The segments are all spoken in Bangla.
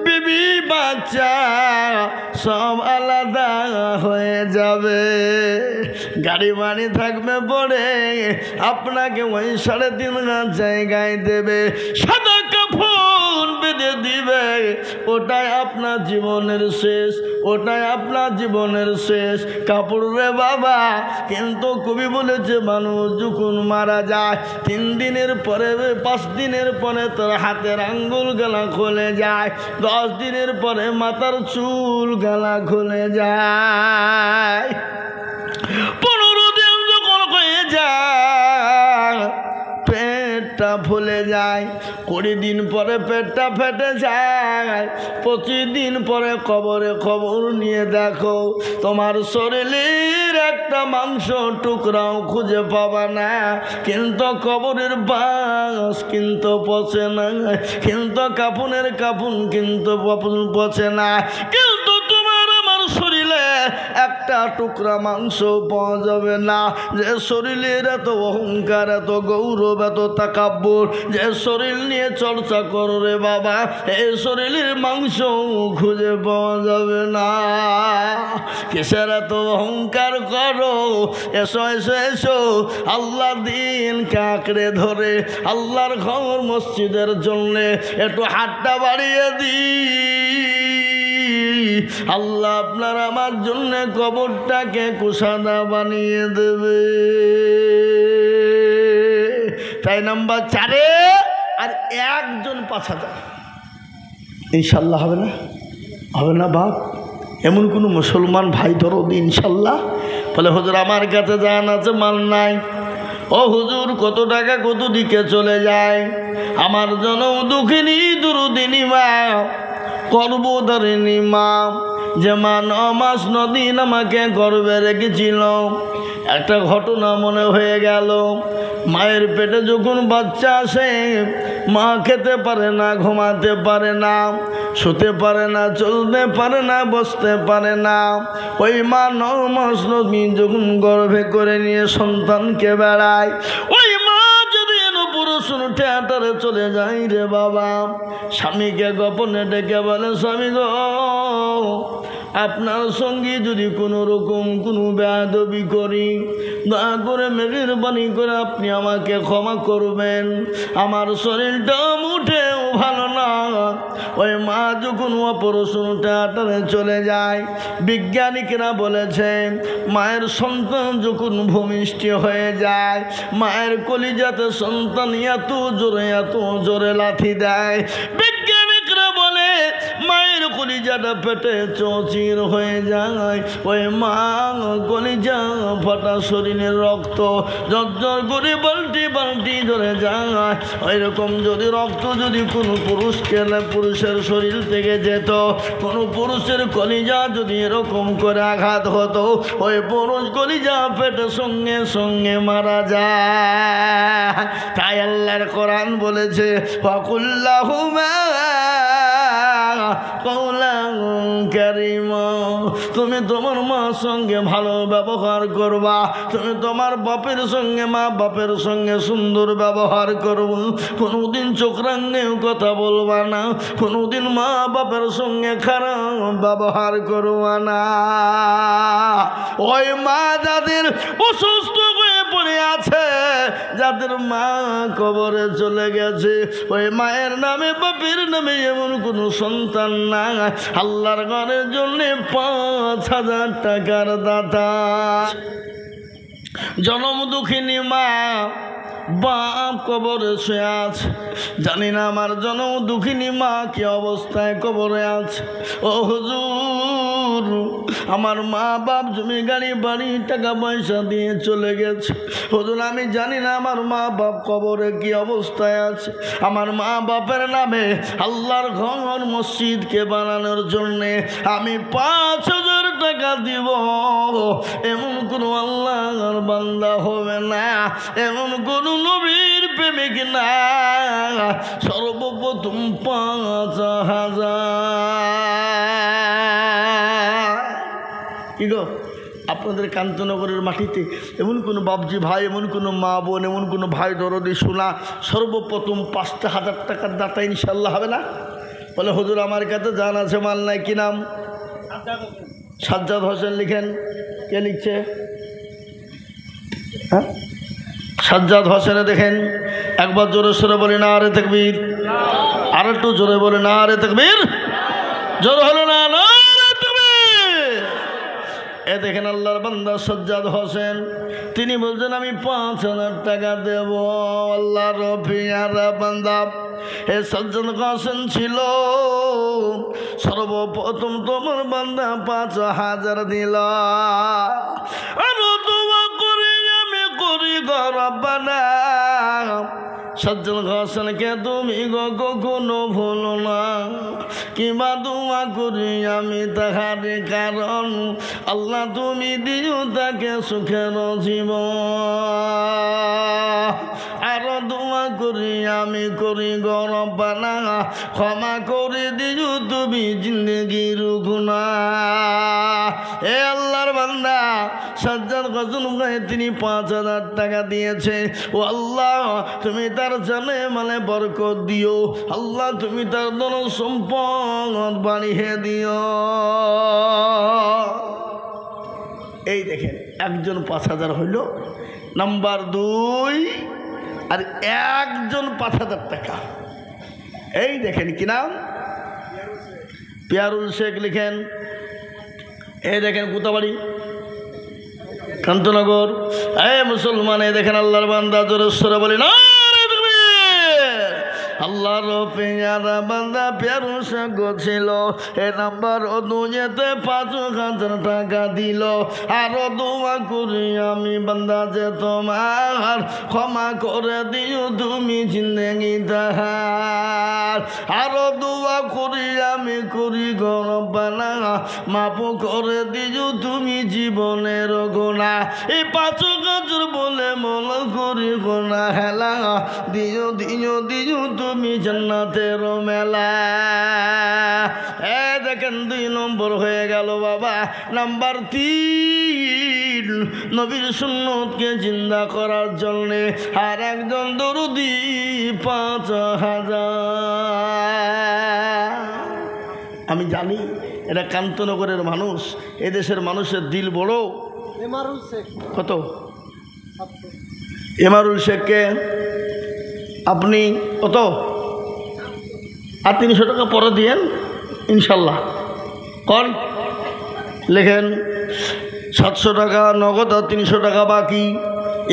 বিবি বাচ্চা সব আলাদা হয়ে যাবে। গাড়ি বাড়ি থাকবে পরে আপনাকে ওই 3.5 জায়গায় দেবে, সাদা কাফন বেঁধে দিবে। ওটাই আপনার জীবনের শেষ, ওটাই আপনার জীবনের শেষ কাপড় রে বাবা। কিন্তু কবি বলেছে মানুষ যখন মারা যায় 3 দিনের পরে 5 দিনের পরে তোর হাতের আঙ্গুল গলা খুলে যায়, 10 দিনের পরে মাথার চুল গলা খুলে যায়, 15 দিন যখন হয়ে যায় পেটটা ফুলে যায়, 20 দিন পরে পেটটা ফেটে যায়, 25 দিন পরে কবরে খবর নিয়ে দেখো তোমার শরীরের একটা মাংস টুকরাও খুঁজে পাবা না। কিন্তু কবরের বাস কিন্তু পচে না, কিন্তু কাফনের কাফন কিন্তু পচে না, কিন্তু তোমার আমার শরীরে একটা টুকরা মাংস পাওয়া যাবে না। যে শরীরের এত অহংকার, এত গৌরব, এত তাকাব্বুর, যে শরীর নিয়ে চর্চা করো রে বাবা, এই শরীরের মাংস খুঁজে পাওয়া যাবে না। কিসের এত অহংকার করো? এসো এসো এসো, আল্লাহ দিন কাঁকড়ে ধরে আল্লাহর ঘর মসজিদের জন্যে একটু হাতটা বাড়িয়ে আল্লাহ আপনার আমার জন্য কবরটাকে কুশাদা বানিয়ে দেবে। তাই নাম্বার 4 আর একজন 5,000 ইনশাল্লাহ হবে না? হবে না বাপ? এমন কোনো মুসলমান ভাই ধরো ইনশাল্লাহ বলে হুজুর আমার কাছে জান আছে মাল নাই। ও হুজুর কত টাকা কত দিকে চলে যায়, আমার জন্য দুঃখিনী দুরুদিনী মা কর্মধারিণী মা, যে মা 9 মাস 9 দিন আমাকে গর্ভে রেখেছিল। একটা ঘটনা মনে হয়ে গেল, মায়ের পেটে যখন বাচ্চা আসে মা খেতে পারে না, ঘুমাতে পারে না, শুতে পারে না, চলতে পারে না, বসতে পারে না। ওই মা 9 মাস 9 দিন যখন গর্ভে করে নিয়ে সন্তানকে বেড়ায়, ওই মা যদি পুরুষ থিয়েটারে চলে যায় রে বাবা, স্বামীকে গোপনে ডেকে বলে স্বামী গো আপনার সঙ্গে যদি কোনো রকম কোনো বেয়াদবি করি দয়া করে মেহেরবানি করে আপনি আমাকে ক্ষমা করবেন, আমার শরীরটা মুঠেও ভালো না। ওই মা যখন অপারেশন থিয়েটারে চলে যায়, বিজ্ঞানিকরা বলেছে মায়ের সন্তান যখন ভূমিষ্ঠ হয়ে যায়, মায়ের কলিজাতে সন্তান এত জোরে লাথি দেয়। বিজ্ঞানিকরা বলে মায়ের কলিজাটা পেটে চৌচির হয়ে যায়, ওই মা কলিজা ফাটা শরীরের রক্ত ঝরঝর করে বালতি বালতি ধরে যায়। ওইরকম যদি রক্ত যদি কোনো পুরুষের শরীর থেকে যেত, কোনো পুরুষের কলিজা যদি এরকম করে আঘাত হতো, ওই পুরুষ কলিজা পেটে সঙ্গে সঙ্গে মারা যায়। তাই আল্লাহর কোরআন বলেছে ফাকুল্লাহুমা কওলান কারীমা, তুমি তোমার মার সঙ্গে ভালো ব্যবহার করবা, তুমি তোমার বাপের সঙ্গে মা বাপের সঙ্গে সুন্দর ব্যবহার করবো, কোনোদিন চোখ রাঙিয়েও কথা বলবা না, কোনোদিন মা বাপের সঙ্গে খারাপ ব্যবহার করবা না। ওই মা যাদের অসুস্থ হয়ে পড়ে আছে, যাদের মা কবরে চলে গেছে, ওই মায়ের নামে বাপের নামে এমন কোনো সন্তান না, আল্লাহর ঘরের জন্য 5,000 টাকার দাতা। জনম দুঃখিনী মা বাপ কবরে শুয়ে আছে, জানি না আমার জনম দুঃখিনী মা কি অবস্থায় কবরে আছে। ও হুজুর আমার মা বাপ জমি গাড়ি বাড়ি টাকা পয়সা দিয়ে চলে গেছে, হুজুর আমি জানি না আমার মা বাপ কবরে কি অবস্থায় আছে। আমার মা বাপের নামে আল্লাহর ঘর মসজিদকে বানানোর জন্যে আমি 5,000 টাকা দিব, এমন কোনো আল্লাহর বান্দা হবে না, এমন কোনো নবীর প্রেমিক না। সর্বপ্রথম 5,000 কি গো আপনাদের কান্তনগরের মাটিতে এমন কোনো বাবজি ভাই, এমন কোনো মা বোন, এমন কোনো ভাই দরদি শোনা, সর্বপ্রথম 5,000 টাকার দাতা ইনশাল্লাহ হবে না? বলে হুজুর আমার কাছে জান আছে মাল নাই, কি নাম? সাজ্জাদ হোসেন। লিখেন। কে লিখছে? হ্যাঁ, সাজ্জাদ হোসেনে দেখেন। একবার জোরে সোরে বলি নারে তাকবীর, আর একটু জোরে বলি নারে তাকবীর। জোরে হলো না, নারে তাকবীর। এ দেখেন আল্লাহর বান্দা সাজ্জাদ হোসেন, তিনি বলছেন আমি 5,000 টাকা দেব। আল্লাহর পিয়ারা বান্দা এ সাজ্জাদ হোসেন ছিল সর্বপ্রথম তোমার বান্দা 5,000 দিল। আর দোয়া করি আমি করি গো রব্বানা, সাজ্জাদ হোসেনকে তুমি গো কখনো ভুলো না। কিংবা দোয়া করি আমি তাহার কারণ আল্লাহ তুমি দিও তাকে সুখের জীবন। আরো দোয়া করি আমি করি গো রব্বানা, ক্ষমা করে দিও তুমি জিন্দগির গুনাহ। এ আল্লাহর বান্দা সাজ্জাদ হোসেন ভাই তিনি 5,000 টাকা দিয়েছে। ও আল্লাহ তুমি তার জানে মানে বরকত দিও, আল্লাহ তুমি তার ধন সম্পদ বাড়িয়ে দিও। এই দেখেন একজন 5,000 হইল, নাম্বার 2, আর একজন 5,000 টাকা। এই দেখেন কি নাম? পিয়ারুল শেখ। লিখেন। এই দেখেন কোথাবাড়ি? কান্তনগর। এই মুসলমান, এই দেখেন আল্লাহর বান্দা জোরে সোরে বলি না আল্লাহর পেয়ারা বান্দা পিয়ারুল শেখ ছিল। এ নাম্বার 2-তে 5,000 টাকা দিল। আরো দোয়া করি আমি বান্দা যে তোমার ক্ষমা করে দিও তুমি জিন্দগি তাহার। আরো দোয়া করি আমি করি গো রব্বানা, মাফ করে দিও তুমি জীবনের গুনাহ। এই 5,000 বলে মন করি গুনাহ হেলা দিও দিও দিও তুমি জান্নাতের মেলা। এ দেখেন 2 নম্বর হয়ে গেল বাবা। নাম্বার 3, নবীর সুন্নতকে জিন্দা করার জন্যে আর একজন দরুদি 5,000। আমি জানি এটা কান্তনগরের মানুষ, এদেশের মানুষের দিল বড়। কত? এমারুল শেখকে আপনি কত? আর 300 টাকা পরে দিয়েন ইনশাল্লাহ। কন? লেখেন 700 টাকা নগদ আর 300 টাকা বাকি।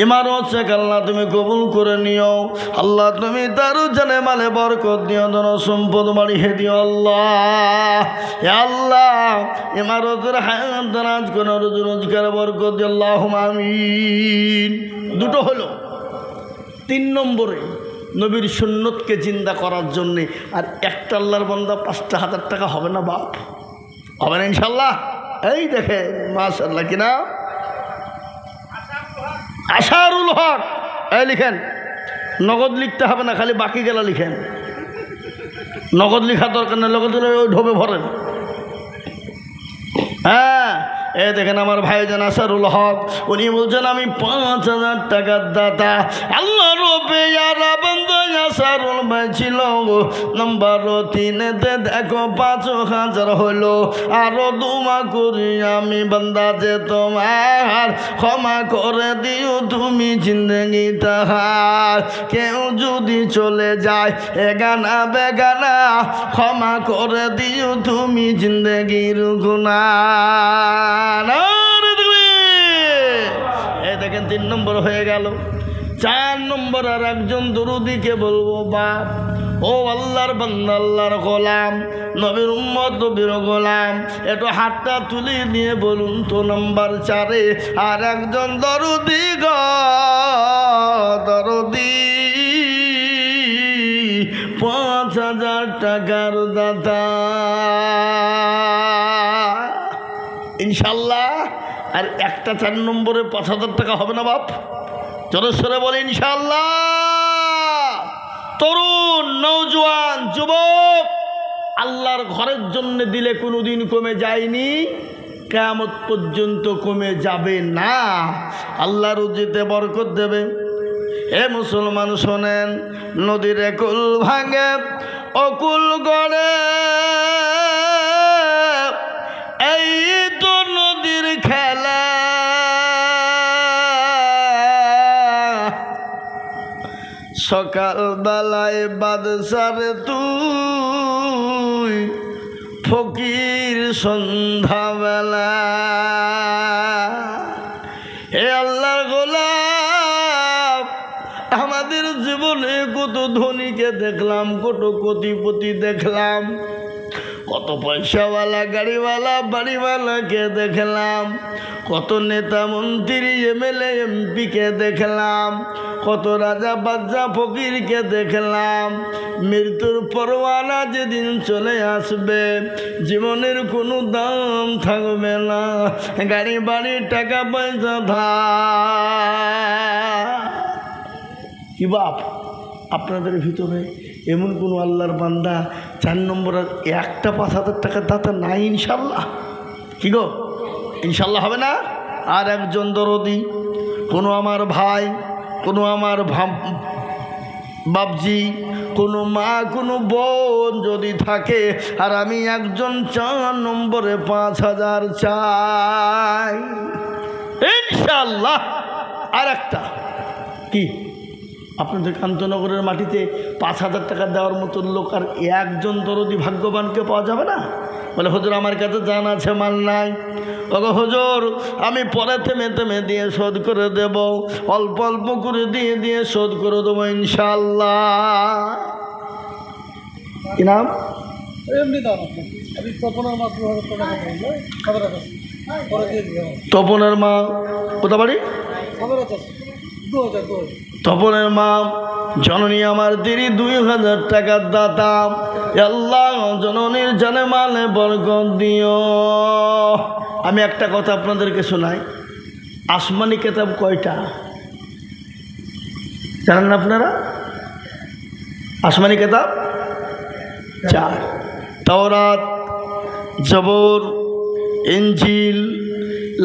ইমারত শেখ আল্লাহ তুমি কবুল করে নিও, আল্লাহ তুমি তার জানে মালে বরকত দিও, ধন সম্পদ বাড়িয়ে দিও আল্লাহ। হে আল্লাহ ইমারতের হায়াত দারাজ করে রোজ রোজগার বরকত দিও আল্লাহুম্মা আমিন। 2টো হলো। 3 নম্বরে নবীর সুন্নতকে জিন্দা করার জন্যে আর একটা আল্লাহর বান্দা 5,000 টাকা হবে না বাপ? হবে না ইনশাল্লাহ? এই দেখে মাশাআল্লাহ কিনা আশারুল হক। এই লিখেন। নগদ লিখতে হবে না, খালি বাকি গেলা লিখেন। নগদ লিখা দরকার নেই, নগদ ওই ঢোবে ভরেন। হ্যাঁ, এ দেখেন আমার ভাইজান আশারুল হক, উনি বলছেন আমি 5,000 টাকার দাতা। আল্লাহ রবে যারা বন্ধু আশারুল ভাই ছিল নাম্বার 3-তে দেখো 5,000 হলো। আরো দোয়া করি আমি বান্দা যে তোমার ক্ষমা করে দিও তুমি জিন্দগি তাহার। কেউ যদি চলে যায় এগানা বেগানা ক্ষমা করে দিও তুমি জিন্দগির গুনাহ। এই দেখেন 3 নম্বর হয়ে গেল। 4 নম্বর আর একজন দরুদিকে বলবো বাপ, ও আল্লাহর বান্দা আল্লাহর গোলাম নবীর উম্মত নবীর গোলাম, একটু হাতটা তুলে নিয়ে বলুন তো নাম্বার 4-এ আর একজন দরুদি গো দরুদি 5,000 টাকার দাতা ইনশাল্লাহ। আর একটা 4 নম্বরে 5,000 টাকা হবে না বাপ? জোরে বলে ইনশাল্লাহ। তরুণ নওজোয়ান যুবক আল্লাহর ঘরের জন্য দিলে কোনোদিন কমে যায়নি, কিয়ামত পর্যন্ত কমে যাবে না। আল্লাহ রুজিতে বরকত দেবে। হে মুসলমান শোনেন, নদীর কুল ভাঙে অকুল গড়ে সকাল বেলায় বাদশারে তুই ফকির সন্ধ্যাবেলা হে আল্লাহর গোলাম আমাদের জীবনে কত ধনীকে দেখলাম কত কোটিপতি দেখলাম কত পয়সাওয়ালা গাড়িওয়ালা বাড়িওয়ালাকে দেখলাম কত নেতা মন্ত্রী এমএলএ এমপিকে দেখলাম কত রাজা বাদশা ফকিরকে দেখলাম মৃত্যুর পরওয়ানা যেদিন চলে আসবে জীবনের কোনো দাম থাকবে না গাড়ি বাড়ি টাকা পয়সা কি বাপ আপনাদের ভিতরে এমন কোনো আল্লাহর বান্দা 4 নম্বরের একটা 5,000 টাকার দাতা নাই ইনশাল্লাহ? কি গো ইনশাল্লাহ হবে না? আর একজন দরদি কোনো আমার ভাই কোনো আমার বাপজি কোনো মা কোনো বোন যদি থাকে আর আমি একজন 4 নম্বরে 5,000 চাই ইনশাল্লাহ। আর একটা কি আপনাদের কান্তনগরের মাটিতে 5,000 টাকা দেওয়ার মতো লোক আর একজন দরদি ভাগ্যবানকে পাওয়া যাবে না? বলে হুজুর আমার কাছে জান আছে মাল নাই। ওগো হুজুর আমি পরে থেমে থেমে দিয়ে শোধ করে দেব অল্প অল্প করে দিয়ে দিয়ে শোধ করে দেবো ইনশাল্লাহ। কি নাম? তপনের মা কোথা বাড়ি? তপনের মা জননী আমার দেরি 2,000 টাকার দাতা আল্লাহ জননীর জানে মালে বরকত দিও। আমি একটা কথা আপনাদেরকে শোনাই, আসমানি কিতাব কয়টা জানেন আপনারা? আসমানি কিতাব 4, তাওরাত জবর ইনজিল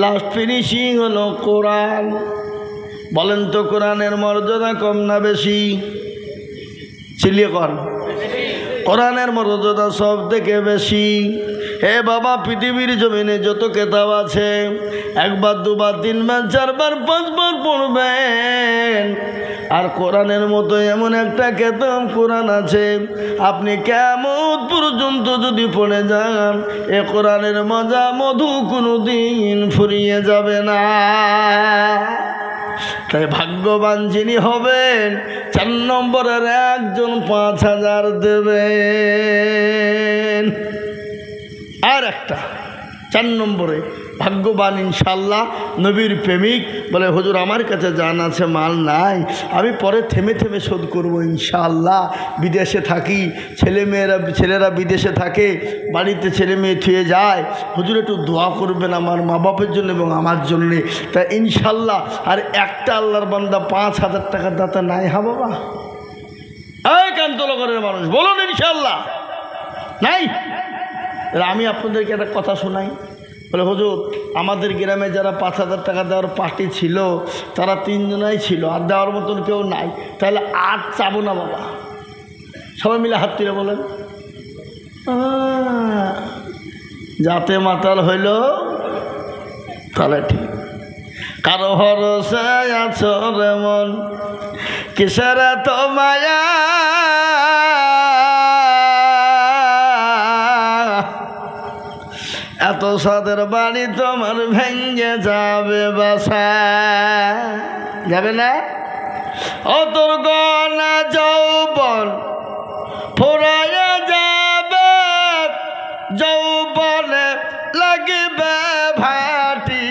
লাস্ট ফিনিশিং হলো কোরআন। বলেন তো কোরআনের মর্যাদা কম না বেশি? চিলিয়ে কর কোরআনের মর্যাদা সব থেকে বেশি। হে বাবা পৃথিবীর জমিনে যত কিতাব আছে 1 বার 2 বার 3 বার 4 বার 5 বার পড়বেন আর কোরআনের মতো এমন একটা কিতাব কোরআন আছে আপনি কিয়ামত পর্যন্ত যদি পড়ে যান এ কোরআনের মজা মধু কোনোদিন ফুরিয়ে যাবে না। তাই ভাগ্যবান যিনি হবেন 4 নম্বরের একজন 5,000 দেবেন। আর একটা 4 নম্বরে ভাগ্যবান ইনশাল্লাহ নবীর প্রেমিক বলে হুজুর আমার কাছে জান আছে মাল নাই আমি পরে থেমে থেমে শোধ করব ইনশাল্লাহ। বিদেশে থাকি ছেলেরা বিদেশে থাকে বাড়িতে ছেলে মেয়ে থুয়ে যায় হুজুর একটু দোয়া করবেন আমার মা বাপের জন্য এবং আমার জন্যে। তা ইনশাল্লাহ আর একটা আল্লাহর বান্দা 5,000 টাকার দাতা নাই? হা বাবা এই কান্তনগরের মানুষ বলুন ইনশাল্লাহ নাই? আমি আপনাদেরকে একটা কথা শোনাই। বলে হুজুর আমাদের গ্রামে যারা 5,000 টাকা দেওয়ার পার্টি ছিল তারা 3 জনাই ছিল আর দেওয়ার মতন কেউ নাই, তাহলে আর চাবো না বাবা। সবাই মিলে হাত তুলে বলেন যাতে মাতাল হইল তাহলে ঠিক। কারো ভরসা আছো রে মন কিসের তো মায়া এত সাদের বাড়ি তোমার ভেঙ্গে যাবে বাসা যাবে না? ও তোর গনা যৌবন ফুরাইয়া যাবে যৌবনে লাগবে ভাটি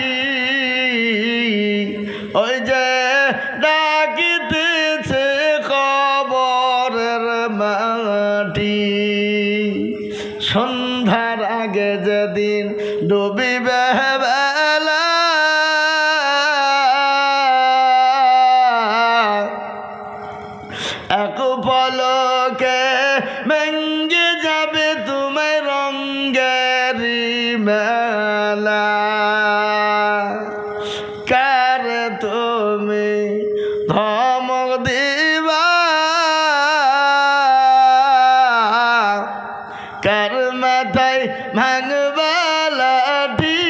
ওই যে ডাকিতেছে কবরের মাটি সন্ধ্যার আগে যেদিন ডুবিবে বেলা এক পলকে ভেঙ্গে যাবে তোমার রঙ্গেরি মেলা। কার তুমি ধমক দিবা কার মাথায় ভাঙবা লাঠি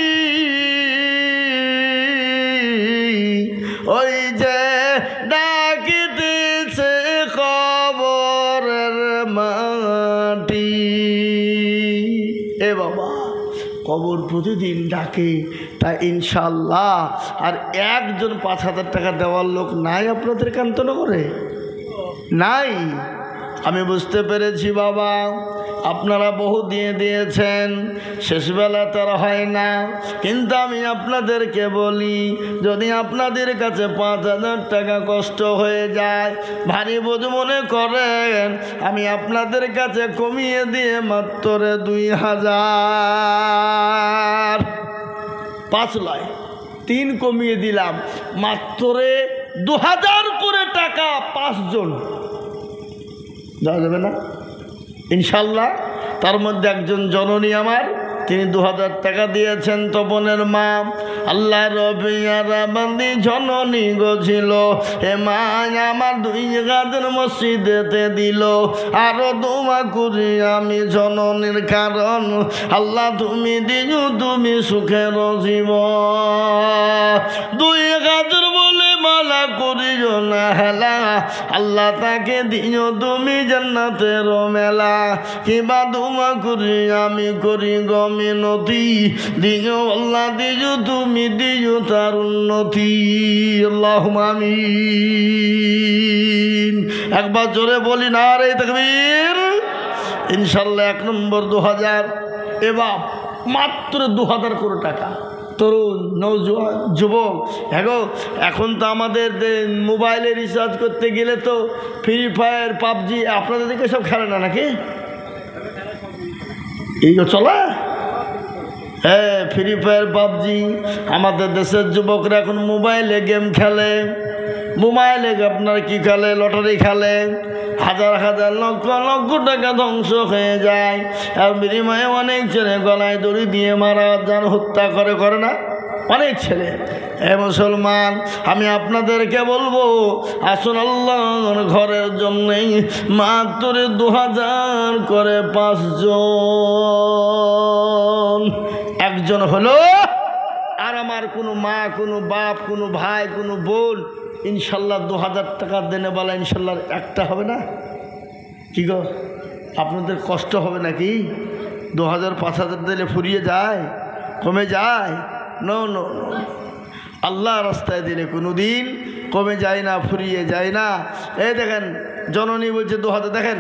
ওই যে ডাকিতেছে এ বাবা কবর প্রতিদিন ডাকে, তা ইনশাল্লাহ আর একজন 5,000 টাকা দেওয়ার লোক নাই আপনাদের কান্তনগরে? নাই। আমি বুঝতে পেরেছি বাবা, আপনারা বহু দিয়ে দিয়েছেন, শেষবেলা তার হয় না। কিন্তু আমি আপনাদেরকে বলি, যদি আপনাদের কাছে 5,000 টাকা কষ্ট হয়ে যায়, ভারী বোঝ মনে করেন, আমি আপনাদের কাছে কমিয়ে দিয়ে মাত্র 2,000, 5 নয় 3 কমিয়ে দিলাম, মাত্র 2,000 করে টাকা 5 জন দেওয়া যাবে না ইনশাল্লাহ? তার মধ্যে একজন জননী আমার, তিনি 2,000 টাকা দিয়েছেন, তপনের মা। আল্লাহ রবিয়ারা বান্দি জননী গছিল, এ মা আমার 2 গাদের মসজিদেতে দিল, আরো দোয়া করি আমি জননীর, কারণ আল্লাহ তুমি দিও তুমি সুখের জীবন। 2 গাদের বলে মালা করিও না হেলা, আল্লাহ তাকে দিও তুমি জান্নাতের মেলা। কিবা দোয়া করি আমি করি গমিনতি, দিও আল্লাহ দিও তুমি দিও তার উন্নতি। আল্লাহুম্মা আমিন। একবার জোরে বলি নারে তাকবীর। ইনশাল্লাহ 1 নম্বর 2,000। এবার মাত্র 2,000 করে টাকা। তরুণ নওজোয়ান যুবক, এখন তো আমাদের মোবাইলে রিচার্জ করতে গেলে তো ফ্রি ফায়ার পাবজি, আপনাদের দিকে সব খেলে না নাকি? এই চলে, হ্যাঁ ফ্রি ফায়ার পাবজি। আমাদের দেশের যুবকরা এখন মোবাইলে গেম খেলে। মোবাইলে আপনার কি খেলে? লটারি খেলে। হাজার হাজার লক্ষ লক্ষ টাকা ধ্বংস হয়ে যায়। আর বিনিময়ে অনেক ছেলে গলায় দড়ি দিয়ে মারা যান, হত্যা করে না অনেক ছেলে। এ মুসলমান, আমি আপনাদেরকে বলবো, আসুন আল্লাহর ঘরের জন্যই মাত্র 2,000 করে 5 জন। একজন হলো আর আমার কোনো মা, কোনো বাপ, কোনো ভাই, কোনো বোন, ইনশাল্লাহ 2,000 টাকা দেনে বলা ইনশাল্লাহ একটা হবে না? কি গো, আপনাদের কষ্ট হবে নাকি? 2,000 5,000 দিলে ফুরিয়ে যায়, কমে যায়? নো নো নো, আল্লাহ রাস্তায় দিলে কোনো দিন কমে যায় না, ফুরিয়ে যায় না। এই দেখেন জননী বলছে 2,000, দেখেন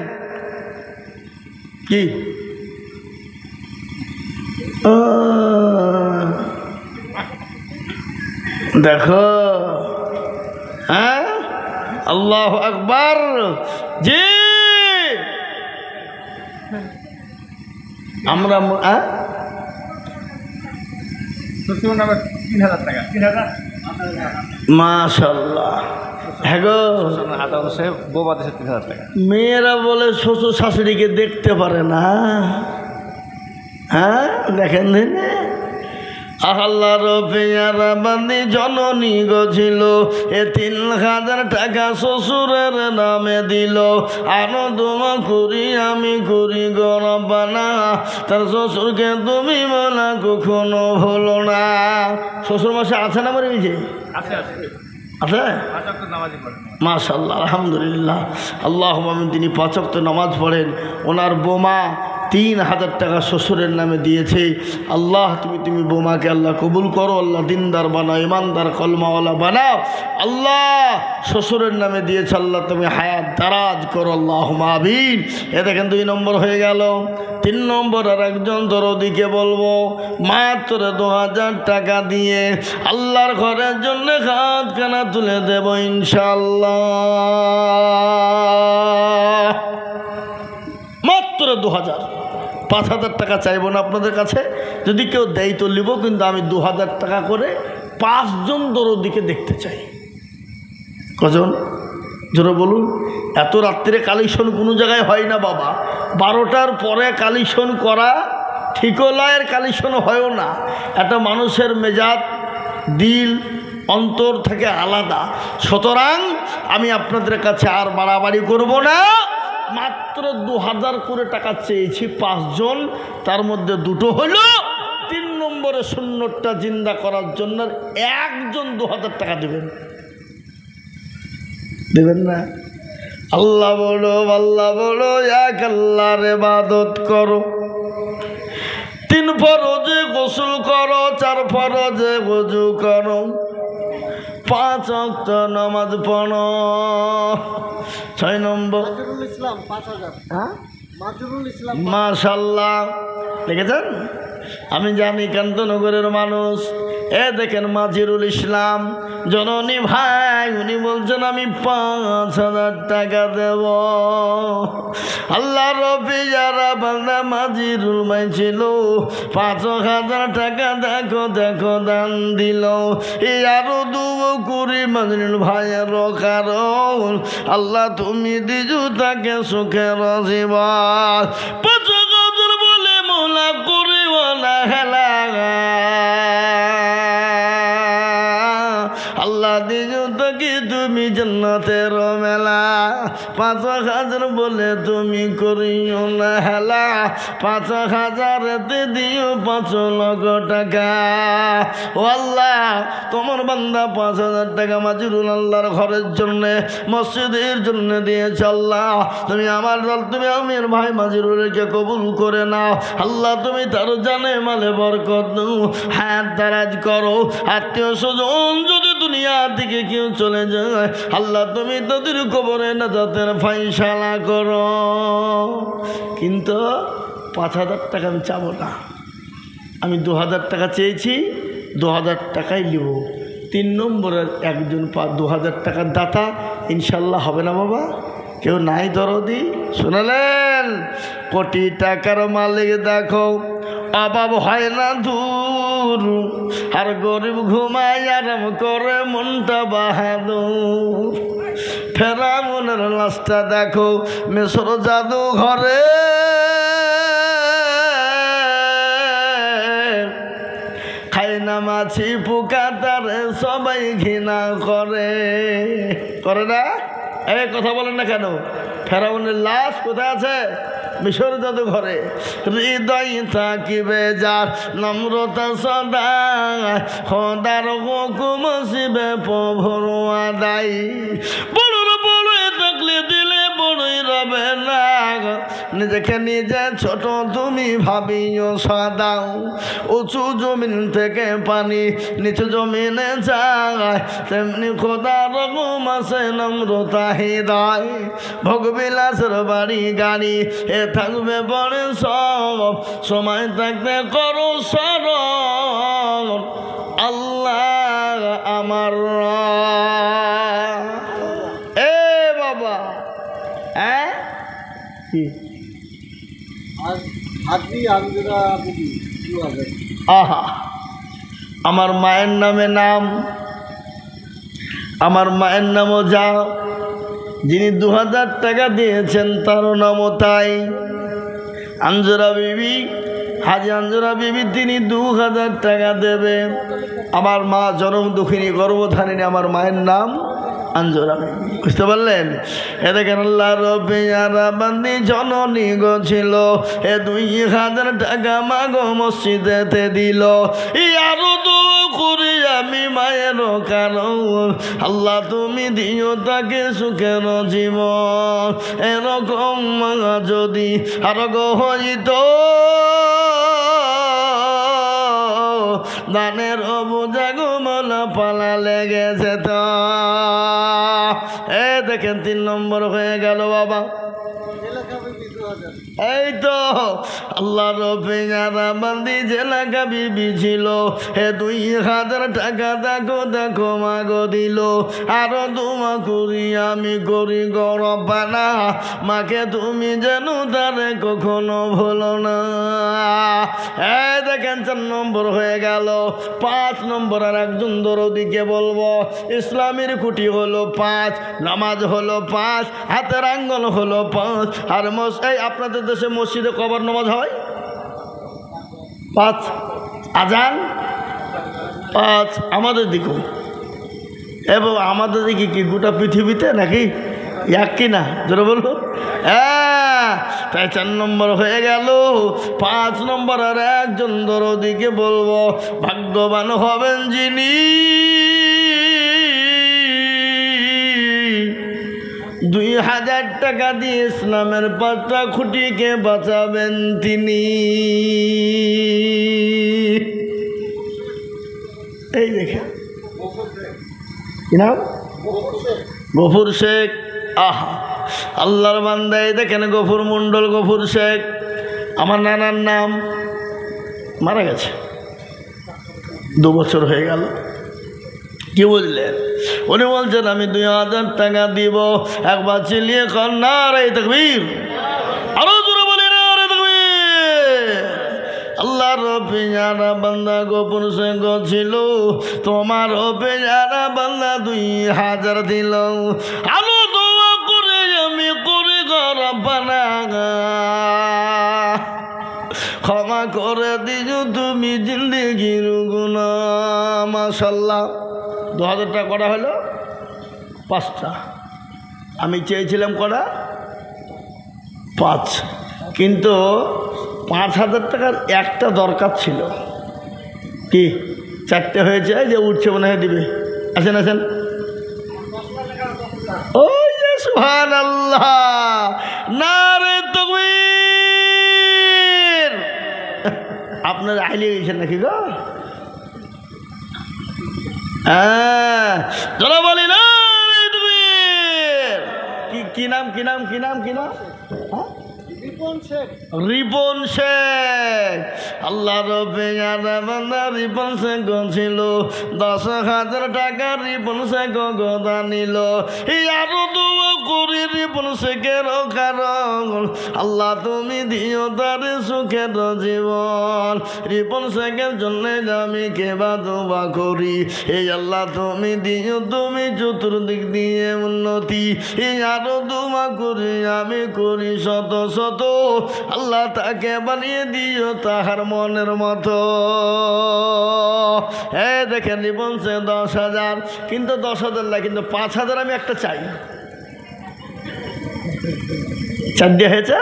কি দেখো, হ্যাঁ আল্লাহু আকবার। জি আমরা মাশাআল্লাহ। হ্যাঁ গো, মেয়েরা বলে শ্বশুর শাশুড়িকে দেখতে পারে না। হ্যাঁ দেখেন আল্লাহর পেয়ারা বান্দি জননী গছিল, এ 3,000 টাকা শ্বশুরের নামে দিল। আরো দোয়া করি আমি করি গো রব্বানা, তার শ্বশুরকে তুমি বলা কখনো ভুলো না। শ্বশুর মাসে আছে না? মরে গেছে? আছে মাশাআল্লাহ, আলহামদুলিল্লাহ। আল্লাহুম্মা আমিন। তিনি 5 ওয়াক্ত নামাজ পড়েন। ওনার বোমা 3,000 টাকা শ্বশুরের নামে দিয়েছে। আল্লাহ তুমি বোমাকে আল্লাহ কবুল করো, আল্লাহ দিনদার বানাও, ইমানদার কলমাওয়ালা বানাও। আল্লাহ শ্বশুরের নামে দিয়েছে, আল্লাহ তুমি হায়াত দারাজ করো, আল্লাহুম্মা আমিন। এ দেখেন 2 নম্বর হয়ে গেল। 3 নম্বর আর একজন দরদিকে বলবো, মাত্র 2,000 টাকা দিয়ে আল্লাহর ঘরের জন্য হাত কানা তুলে দেব ইনশাআল্লাহ। মাত্র 2,000, 5,000 টাকা চাইব না আপনাদের কাছে। যদি কেউ দেয় তো নিব, কিন্তু আমি 2,000 টাকা করে 5 জন দরদিকে দেখতে চাই। কজন জোরে বলুন? এত রাত্রে কালেকশন কোনো জায়গায় হয় না বাবা। 12টার পরে কালেকশন করা ঠিকলায়ের কালেকশন হয়ও না। একটা মানুষের মেজাজ, দিল, অন্তর থেকে আলাদা। সুতরাং আমি আপনাদের কাছে আর বাড়াবাড়ি করব না। মাত্র 2,000 করে টাকা চেয়েছি 5 জন, তার মধ্যে 2টো হলো। 3 নম্বরে সুন্নতটা জিন্দা করার জন্য একজন 2,000 টাকা দেবেন না? আল্লাহ বলো এক আল্লাহর ইবাদত করো, 3 ফরজে গোসল করো, 4 ফরজে ওযু করো, 5 ওয়াক্ত নামাজ পড়ো। 6 নম্বর ইসলাম 5000। হ্যাঁ, মাজরুল ইসলাম মাশাআল্লাহ। দেখেছেন, আমি জানি কান্তনগরের মানুষ। দেখেন মাজিরুল ইসলাম জননী ভাই, উনি বলছেন আমি 5000 টাকা দেব। আল্লাহ রবি যারা বান্দা মাজিরুল ভাই ছিল, 5000 টাকা দেখো দেখো দান দিল। এই আরো দুবো কুড়ি মাজিরুল ভাইয়ের কারণ আল্লাহ তুমি দিজু তাকে সুখের জীবন। 5000 বলে মোলা করিব না হেলা, আল্লাহ দিজু তাকে তুমি জান্নাতের মেলা। 5000 বলে তুমি করিও না হেলা, 5000 দিও 5 লক্ষ টাকা। ও আল্লাহ, তোমার বান্দা 5000 টাকা মাজরুল আল্লাহর ঘরের জন্য, মসজিদের জন্য দিয়েছে। আল্লাহ তুমি আমার তুমি আমির ভাই মাজরুলকে কবুল করে নাও। আল্লাহ তুমি তার জানে মালে বরকত দাও, হায়াত দারাজ করো। আত্মীয় স্বজন যদি দুনিয়া থেকে কেউ চলে যায়, আল্লাহ তুমি তাদের কবরে নাজাতের ফায়সালা করো। কিন্তু 5000 টাকা আমি চাবো না, আমি 2000 টাকা চেয়েছি, 2000 টাকাই নিব। 3 নম্বরের একজন 2000 টাকার দাতা ইনশাল্লাহ হবে না বাবা? কেউ নাই দরদি? শোনালেন, কোটি টাকার মালিক দেখো অভাব হয় না দূর, আর গরিব ঘুমায় আরাম করে মনটা বাহাদুর। ফেরাউনের লাশটা দেখো মিশর জাদু ঘরে, খায় না মাছি পোকা তারে সবাই ঘৃণা করে, করে না? এই কথা বলেন না কেন? ফেরাউনের লাশ কোথায় আছে? মিশর জাদু ঘরে। হৃদয় থাকিবে যার নম্রতা সদা, খোদার হুকুম শিবে প্রভুর আদায়। বড় বড় থাকলে দিলে বড়ই রবে না, নিজেকে নিজে ছোট তুমি ভাবিও সদাও। উঁচু জমিন থেকে পানি নিচু জমিনে যায়, তেমনি খোদার হুকুম আছে নম্রতা হৃদয়। ভোগবিলাসের বাড়ি গাড়ি এ থাকবে বড় সব, সময় থাকতে করো স্মরণ আল্লাহ আমার। এ বাবা, হ্যাঁ কি আহা, আমার মায়ের নামে নাম, আমার মায়ের নামও যা, যিনি 2000 টাকা দিয়েছেন তারও নামও তাই। আঞ্জুরা বিবি, হাজি আঞ্জুরা বিবি, তিনি 2000 টাকা দেবে। আমার মা জনম দুঃখিনী গর্ভধারিণী, আমার মায়ের নাম আঞ্জুরা বিবি। বুঝতে পারলেন? এ দেখেন আল্লাহ রব্বি যারা বান্দি জননী গো ছিল, এ 2000 টাকা মাগো মসজিদেতে দিল। আরো তো করি আমি মায়ের কারণ আল্লাহ তুমি দিও তাকে সুখের জীবন। এরকম মা যদি আরো গো হইত, দানের অবুজা গোমলা পালা লেগেছে তো। দেখেন 3 নম্বর হয়ে গেল বাবা। এই তো আল্লাহ রব্বি যারা বান্দি জেলাকা বিবি ছিল, হে 2000 টাকা দেখো দেখো মাগো দিল। আরো দুমা করি আমি করি গরবানা, মাকে তুমি যেন তারে কখনো ভুলো না। এই দেখেন 4 নম্বর হয়ে গেল। 5 নম্বর আর একজন দরদিকে বলবো। ইসলামের খুঁটি হলো 5, নামাজ হলো 5, হাতের আঙ্গল হলো 5। আর এই আপনাদের দেশে মসজিদে কবার নামাজ হয়? 5। আজান 5। আমাদের দিকেও, এবং আমাদের দিকে কি গোটা পৃথিবীতে নাকি এক কিনা জোরে বলবো? হ্যাঁ, তাই 4 নম্বর হয়ে গেল। 5 নম্বর আর একজন দরদিকে বলবো, ভাগ্যবান হবেন যিনি 2000 টাকা দিয়ে ইসলামের 5টা খুঁটিকে বাঁচাবেন তিনি। এই দেখেন কি নাম, গফুর শেখ। আহা, আল্লাহর বান্দা, এই দেখেন গফুর মণ্ডল, গফুর শেখ। আমার নানার নাম, মারা গেছে 2 বছর হয়ে গেল। কি বুঝলেন? উনি বলছেন আমি 2000 টাকা দিব। একবার চিল্লিয়ে কর নারে তাকবীর, আরো জোরে বলি নারে তাকবীর। আল্লাহর পেয়ারা বান্দা গোপন শেখ ছিল, তোমার পেয়ারা বান্দা 2000 দিল। আলো দোয়া করে আমি করে রব্বানা, ক্ষমা করে দিও তুমি জিন্দেগির গুনাহ। মাশাআল্লাহ, 2000 টাকা করা হলো 5টা। আমি চেয়েছিলাম করা 5, কিন্তু 5000 টাকার একটা দরকার ছিল। কি 4টে হয়েছে, যে উঠছে মনে হয় দিবে। আসেন আসেন, ওই যে সুবহানাল্লাহ, নারে তাকবীর। আপনারা হারিয়ে গেছেন নাকি গো? হ্যাঁ, চলো বলি না কি নাম, কি নাম, কি নাম, কি নাম? রিপন শেখ। আল্লাহর পেয়ারা বান্দা রিপন শেখ ছিল, 10,000 টাকা রিপন শেখ গদা নিল। আরো দোয়া করি রিপন শেখের কারণ, আল্লাহ তুমি দিও তার সুখের জীবন। রিপন শেখের জন্য আমি কেবা দোয়া করি, এই আল্লাহ তুমি দিও তুমি চতুর্দিক দিয়ে উন্নতি। আরো দোয়া করি আমি করি শত শত, আল্লাহ তাকে বানিয়ে দিও তাহার মনের মতো। দেখেন রিপন শেখ 10,000, কিন্তু 10,000 না, কিন্তু 5,000 আমি একটা চাই। 4 দিয়ে হয়েছে,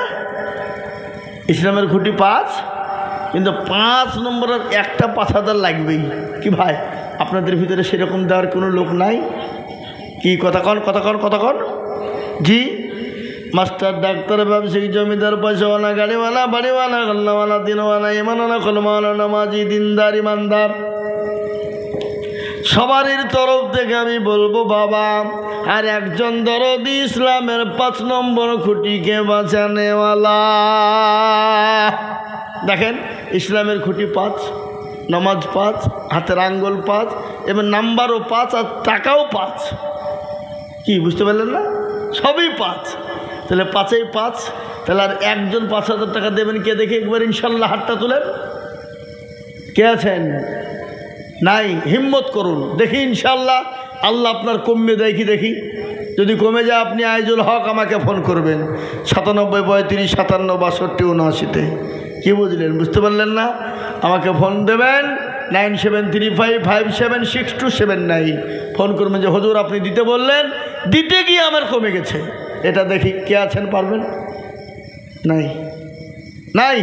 ইসলামের খুঁটি 5, কিন্তু 5 নম্বরের একটা 5,000 লাগবেই। কি ভাই, আপনাদের ভিতরে সেরকম দেওয়ার কোনো লোক নাই? কি কথা কন, কথা কন, কথা কন। জি, মাস্টার, ডাক্তার, ব্যবসায়ী, জমিদার, পয়সাওয়ালা, গাড়িওয়ালা, বাড়িওয়ালা, গল্লাওয়ালা, দিনওয়ালা, ইমানওয়ালা, কলমাওয়ালা, নামাজি, দিনদার, ইমানদার, সবারই তরফ থেকে আমি বলবো বাবা, আর একজন দরদি ইসলামের 5 নম্বর খুঁটিকে বাঁচানেওয়ালা। দেখেন, ইসলামের খুঁটি 5, নামাজ 5, হাতের আঙ্গুল 5, এবং নাম্বারও 5, আর টাকাও 5। কি বুঝতে পারলেন না? সবই 5। তাহলে 5-এই 5। তাহলে আর একজন 5,000 টাকা দেবেন কে দেখে একবার ইনশাল্লাহ হাতটা তুলেন। কে আছেন? নাই? হিম্মত করুন, দেখি ইনশাল্লাহ আল্লাহ আপনার কমবে দেয় কি দেখি। যদি কমে যায় আপনি আইজুল হক আমাকে ফোন করবেন 97 35 57 62 79-তে। কী বুঝলেন? বুঝতে পারলেন না? আমাকে ফোন দেবেন 9735576279। ফোন করবেন যে হুজুর আপনি দিতে বললেন, দিতে গিয়ে আমার কমে গেছে, এটা দেখি কে আছেন পারবেন? নাই, নাই।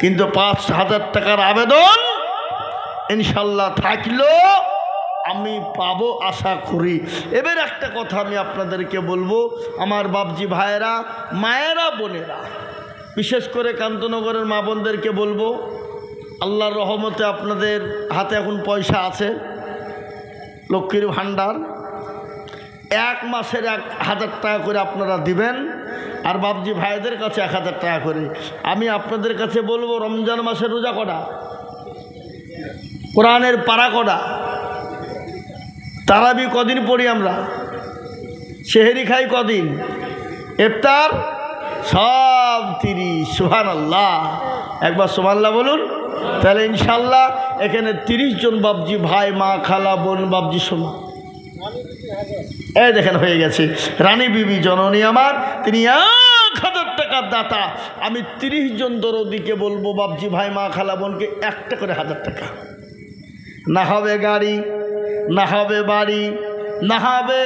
কিন্তু 5,000 টাকার আবেদন ইনশাল্লাহ থাকলো, আমি পাবো আশা করি। এবার একটা কথা আমি আপনাদেরকে বলবো, আমার বাপজি ভাইয়েরা, মায়েরা, বোনেরা, বিশেষ করে কান্তনগরের মা বোনদেরকে বলবো, আল্লাহর রহমতে আপনাদের হাতে এখন পয়সা আছে, লক্ষ্মীর ভাণ্ডার। 1 মাসের 1,000 টাকা করে আপনারা দিবেন, আর বাপজি ভাইদের কাছে 1,000 টাকা করে। আমি আপনাদের কাছে বলবো, রমজান মাসের রোজা কটা, কোরআনের পারা কটা, তারাবি কদিন পড়ি আমরা, সেহেরি খাই কদিন, ইফতার সব 30। সুবহানাল্লাহ, একবার সুবহানাল্লাহ বলুন। তাহলে ইনশাল্লাহ এখানে 30 জন বাপজি ভাই, মা, খালা, বোন, বাপজি শোনা, এই দেখেন হয়ে গেছে। রানী বিবি জননী আমার, তিনি 1,000 টাকার দাতা। আমি 30 জন দরদিকে বলবো, বাপজি ভাই, মা, খালা, বোনকে একটা করে 1,000 টাকা। না হবে গাড়ি, না হবে বাড়ি, না হবে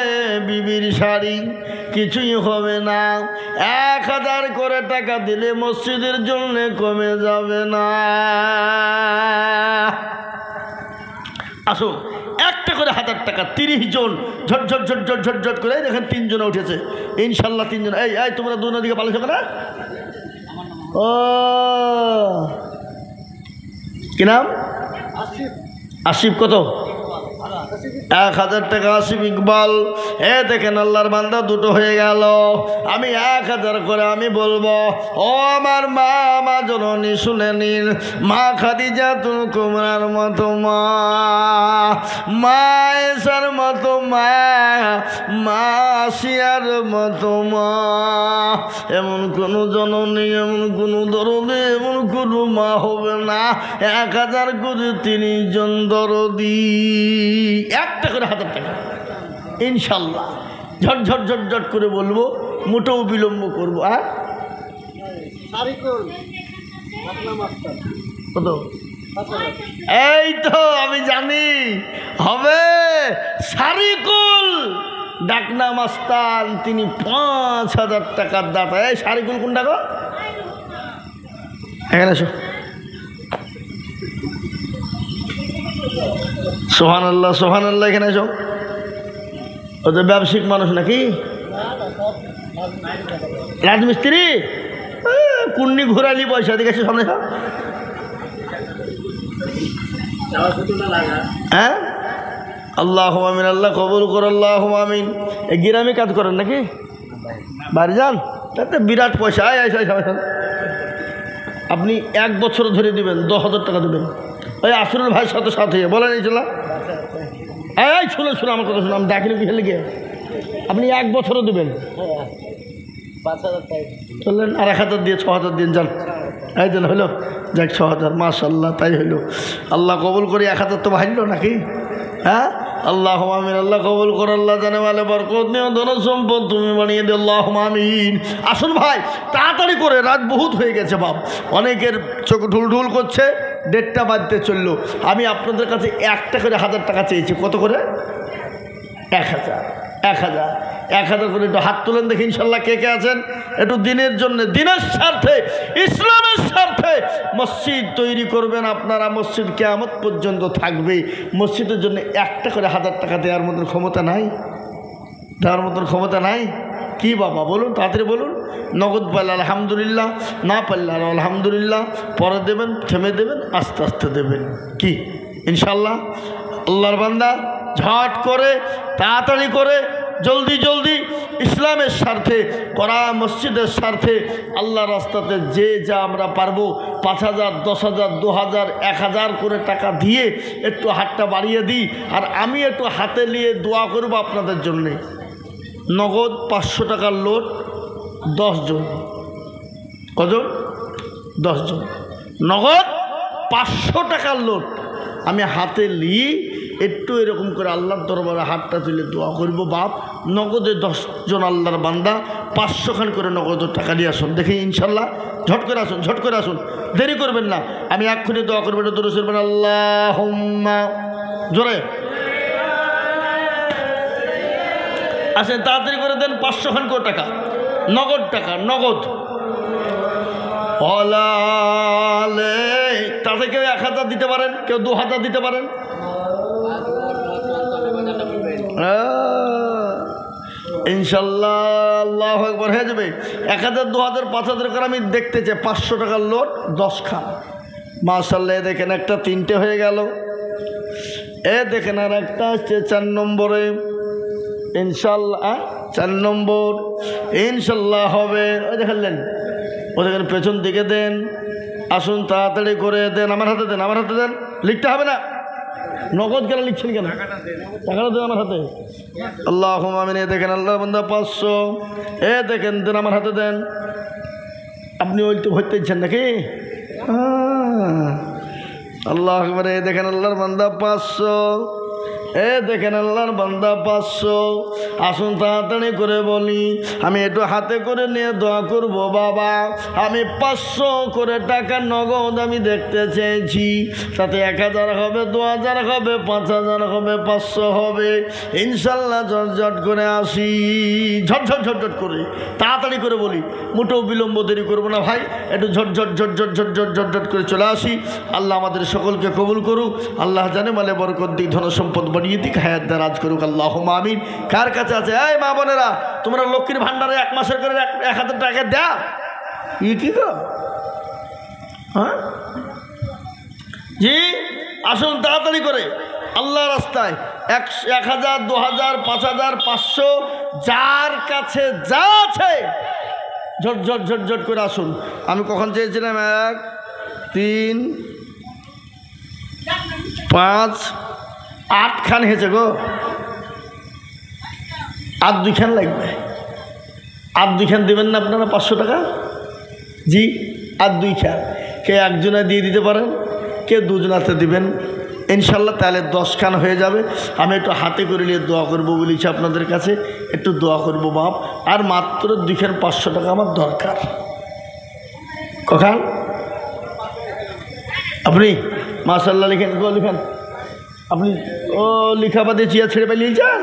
বিবির শাড়ি, কিছুই হবে না। 1,000 করে টাকা দিলে মসজিদের জন্য কমে যাবে না। আসুন, একটা করে 1,000 টাকা, 30 জন ঝটঝট ঝটঝট ঝটঝট করে। দেখেন 3 জন উঠেছে ইনশাল্লাহ, 3 জন। এই তোমরা 2 দিকে পালাচ্ছ না? ও কি নাম? আসিফ কত? 1000 টাকা আসিফ ইকবাল। দেখেন আল্লাহর বান্দা দুটো হয়ে গেল। আমি 1000 করে আমি বলবো, ও আমার মা, মা জননী শুনে নিন, মা খাদিজাতুল কুবরার মতো মা, মা আয়েশার মতো মা, মা আসিয়ার মতো মা, এমন কোনো জননী, এমন কোনো দরদি, এমন কোনো মা হবে না 1000 করে 30 জন দরদি। একটা করে 1000 টাকা ইনশাল্লাহ ঝট ঝট ঝট ঝট করে বলবো, মোটেও বিলম্ব করবো। আর কত? এই তো আমি জানি হবে। সারিকুল ডাকনা মাস্তান, তিনি 5000 টাকার দাতা। এই সারিকুল কোন টাকা? এখানে এসো। সুবহানাল্লাহ, সুবহানাল্লাহ, এখানে এসো। ও তো ব্যবসায়িক মানুষ নাকি? রাজমিস্ত্রি? কুন্নি ঘুরালি পয়সা দেখেছি সামনে। হ্যাঁ, আল্লাহ আমিন, আল্লাহ কবুল কর, আল্লাহ আমিন। এই গ্রামে কাজ করেন নাকি? বাড়ি যান, তাতে বিরাট পয়সা। আপনি 1 বছর ধরে দিবেন, 10,000 টাকা দেবেন। ওই আসরুল ভাইয়ের সাথে সাথে বলেন ইনশাল্লাহ। এই শুনে শুনে আমার কথা শুনে, আমি ডাকিনি বিহেলে গিয়ে আপনি 1 বছরও দেবেন। চললেন আর 1000 দিয়ে 6000 দিন যান। এই দিন হইলো, যাক 6000, মাশাআল্লাহ, তাই হইলো। আল্লাহ কবুল করি। 1000 তো বাহিল নাকি? হ্যাঁ, আল্লাহ আমিন, আল্লাহ কবুল কর, আল্লাহ জানে মালে বরকত নিয়ে ধন সম্পদ তুমি বানিয়ে দে, আল্লাহ আমিন। আসুন ভাই, তাড়াতাড়ি করে, রাত বহুত হয়ে গেছে বাপ, অনেকের চোখ ঢুল ঢুল করছে, 1:30টা বাজতে চললো। আমি আপনাদের কাছে একটা করে 1000 টাকা চেয়েছি। কত করে? 1000 1000 করে একটু হাত তোলেন দেখি ইনশাল্লাহ কে কে আছেন। একটু দিনের জন্য, দিনের স্বার্থে, ইসলামের স্বার্থে মসজিদ তৈরি করবেন আপনারা। মসজিদ কিয়ামত পর্যন্ত থাকবে। মসজিদের জন্য একটা করে 1000 টাকা দেওয়ার মতন ক্ষমতা নাই? দেওয়ার মতন ক্ষমতা নাই? কি বাবা বলুন, তাড়াতাড়ি বলুন। নগদ পাইলে আলহামদুলিল্লাহ, না পাইলে আলহামদুলিল্লাহ, পরে দেবেন, থেমে দেবেন, আস্তে আস্তে দেবেন। কি ইনশাল্লাহ? আল্লাহর বান্দা ঝট করে, তাড়াতাড়ি করে, জলদি জলদি, ইসলামের স্বার্থে, করা মসজিদের স্বার্থে, আল্লাহ রাস্তাতে যে যা আমরা পারবো 5000, 10000, 2000, 1000 করে টাকা দিয়ে একটু হাতটা বাড়িয়ে দিই। আর আমি একটু হাতে নিয়ে দোয়া করব আপনাদের জন্যে। নগদ 500 টাকার লোট, 10 জন। কজন? 10 জন। নগদ 500 টাকার লোট আমি হাতে নিই, একটু এরকম করে আল্লাহর দরবারে হাতটা তুলে দোয়া করব। বাপ, নগদে 10 জন আল্লাহর বান্দা 500 খান করে নগদ টাকা নিয়ে আসুন দেখি ইনশাল্লাহ। ঝট করে আসুন, ঝট করে আসুন, দেরি করবেন না। আমি এক্ষুনি দোয়া করবো, এটা দূরে সরবেন। আল্লাহুম্মা, জোরে আসেন, তাড়াতাড়ি করে দেন। 500 খান করে টাকা, নগদ টাকা, নগদ। তাতে কেউ 1000 দিতে পারেন, কেউ 2000 দিতে পারেন। ইনশাল্লাহ আল্লাহু আকবার হয়ে যাবে। 1000, 2000, 5000 করে আমি দেখতে চাই। 500 টাকার লোট 10 খান। মাশাআল্লাহ, দেখেন একটা 3টে হয়ে গেল। দেখেন আর একটা আসছে 4 নম্বরে। ইনশাল্লাহ 4 নম্বর ইনশাল্লাহ হবে। ওই দেখলেন, ও দেখেন পেছন দিকে দেন। আসুন তাড়াতাড়ি করে দেন, আমার হাতে দেন, আমার হাতে দেন। লিখতে হবে না, নগদ কেন লিখছেন কেন? টাকাটা দেন আমার হাতে। আল্লাহুম্মা আমিন। দেখেন আল্লাহ বান্দা 500। দেখেন দেন, আমার হাতে দেন। আপনি ওই তো ভরতে ইচ্ছেন নাকি? আল্লাহ আকবার। দেখেন আল্লাহর বান্দা 500। দেখেন আল্লাহর বান্দা 500। আসুন তাড়াতাড়ি করে বলি, আমি একটু হাতে করে নিয়ে দোয়া করব। বাবা, আমি 500 করে টাকা নগদ আমি দেখতে চেয়েছি। তাতে 1000 হবে, 2000 হবে, 5000 হবে, 500 হবে। ইনশাল্লাহ ঝটঝট করে আসি, ঝটঝট ঝটঝট করে, তাড়াতাড়ি করে বলি, মোটেও বিলম্ব দেরি করবো না ভাই। একটু ঝটঝট ঝটঝট ঝটঝট ঝটঝট করে চলে আসি। আল্লাহ আমাদের সকলকে কবুল করুক। আল্লাহ জানে মালে বরকত দিক, ধন সম্পদ বাড়িয়ে দিক, হায়াত দারাজ করুক। আল্লাহুম্মা আমিন। কার কাছে আছে? এই মা বোনেরা, তোমরা লক্ষ্মীর ভান্ডারে 1 মাসের করে 1000 টাকা দেয়া কি গো? হ্যাঁ জি, আসুন তাড়াতাড়ি করে আল্লাহ রাস্তায় 1000, 2000, 5000, 500 যার কাছে যা আছে ঝট ঝট ঝট ঝট করে আসুন। আমি কখন চেয়েছিলাম 1, 3, 5, 8 খান হয়েছে গো, আর 2 খান লাগবে। আর 2 খান দেবেন না আপনারা 500 টাকা? জি, আর 2 খান কে একজনে দিয়ে দিতে পারেন, কে দুজনাতে দিবেন ইনশাল্লাহ, তাহলে 10 খান হয়ে যাবে। আমি একটু হাতে করে নিয়ে দোয়া করবো বলেছি আপনাদের কাছে, একটু দোয়া করবো বাপ। আর মাত্র 2 খান 500 টাকা আমার দরকার। কখান আপনি মাশাল্লাহ লিখেন গো, লিখেন আপনি। ও লিখাবাদে চিয়া ছেড়ে পালিয়ে যান।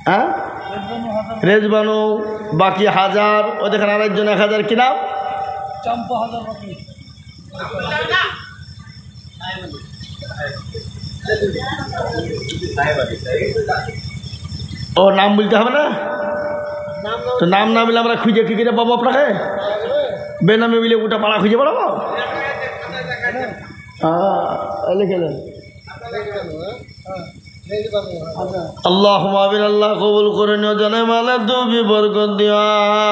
হ্যাঁ, রেজবানু বাকি 1000, ও দেখেন আরেকজন 1000 কি নাম? ও নাম বলতে হবে না তো, নাম না বলে আমরা খুঁজে কি করে পাবো আপনাকে? বেনামে মিলে গোটা পাড়া খুঁজে পাবো? লিখে দেন আল্লাহুম্মা আমিন। আল্লাহ কবুল করে নিও, জানে মালে তুমি বরকত দিও।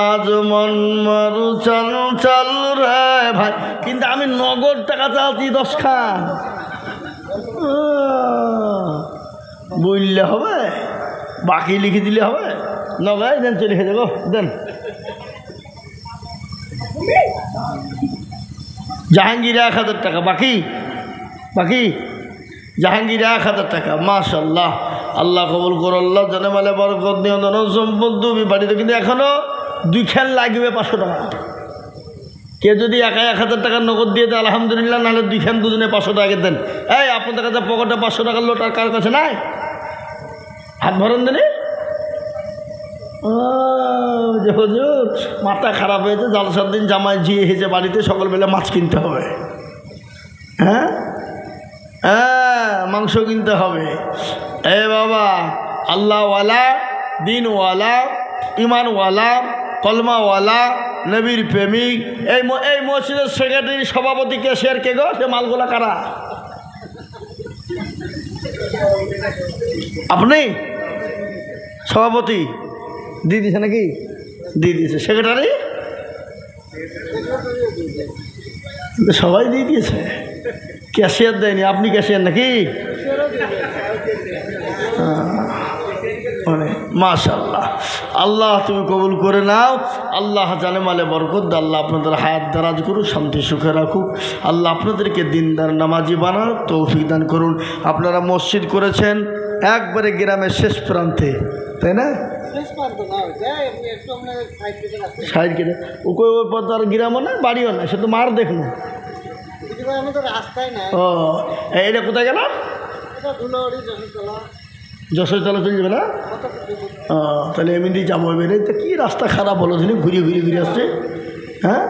আজ মন মারু চাল চাল রে ভাই, কিন্তু আমি নগদ টাকা চাচ্ছি 10 খান। বললে হবে, বাকি লিখে দিলে হবে? নগাই দেন, চলে লিখে দেবো, দেন। জাহাঙ্গীর 1000 টাকা বাকি, বাকি জাহাঙ্গীর 1000 টাকা। মাশাল্লাহ, আল্লাহ কবুল করো, আল্লাহ জানে মালে বরকত দিও, ধন সম্পদ তুমি বাড়িতে। কিন্তু এখনও 2 খান লাগবে 500 টাকা। কে যদি একাই 1000 টাকা নগদ দিয়ে দেয় আলহামদুলিল্লাহ, নাহলে 2 খান দুজনে 500 টাকা দেন। এই আপনাদের কাছে পকেটে 500 টাকার লোট আর কার কাছে নাই? হাত ভরেন দেনি। যে হুজুর মাথা খারাপ হয়েছে, জালসার দিন জামাই ঝিয়ে হেসে বাড়িতে সকালবেলা মাছ কিনতে হবে। হ্যাঁ হ্যাঁ, মাংস কিনতে হবে। এ বাবা, আল্লাহওয়ালা, দিনওয়ালা, ইমানওয়ালা, কলমাওয়ালা, নবীর প্রেমিক, এই মসজিদের সেক্রেটারি, সভাপতি, ক্যাশিয়ার কে গো? সে মালগুলা কারা? আপনি সভাপতি দিয়ে দিছে নাকি? দিয়ে দিয়েছে। সেক্রেটারি সবাই দিয়ে দিয়েছে, ক্যাশিয়ার দেয়নি। আপনি ক্যাশিয়ার নাকি? মাশাআল্লাহ, আল্লাহ তুমি কবুল করে নাও। আল্লাহ জানে মালে বরকত দাও। আল্লাহ আপনাদের হায়াত দারাজ করুন, শান্তি সুখে রাখুক। আল্লাহ আপনাদেরকে দিনদার নামাজি বানান, তৌফিক দান করুন। আপনারা মসজিদ করেছেন একবারে গ্রামের শেষ প্রান্তে, তাই না? সাইড কেটে ওকে ওই পথ আর গ্রামও না, বাড়িও না, সে তো মার দেখলো। ও এটা কোথায় গেল? যশোরতলা চলে যাবে না? ও তাহলে এমনি যাবো। এবারে তো কী রাস্তা খারাপ হলো, তিনি ঘুরিয়ে ঘুরিয়ে ঘুরে আসছে। হ্যাঁ,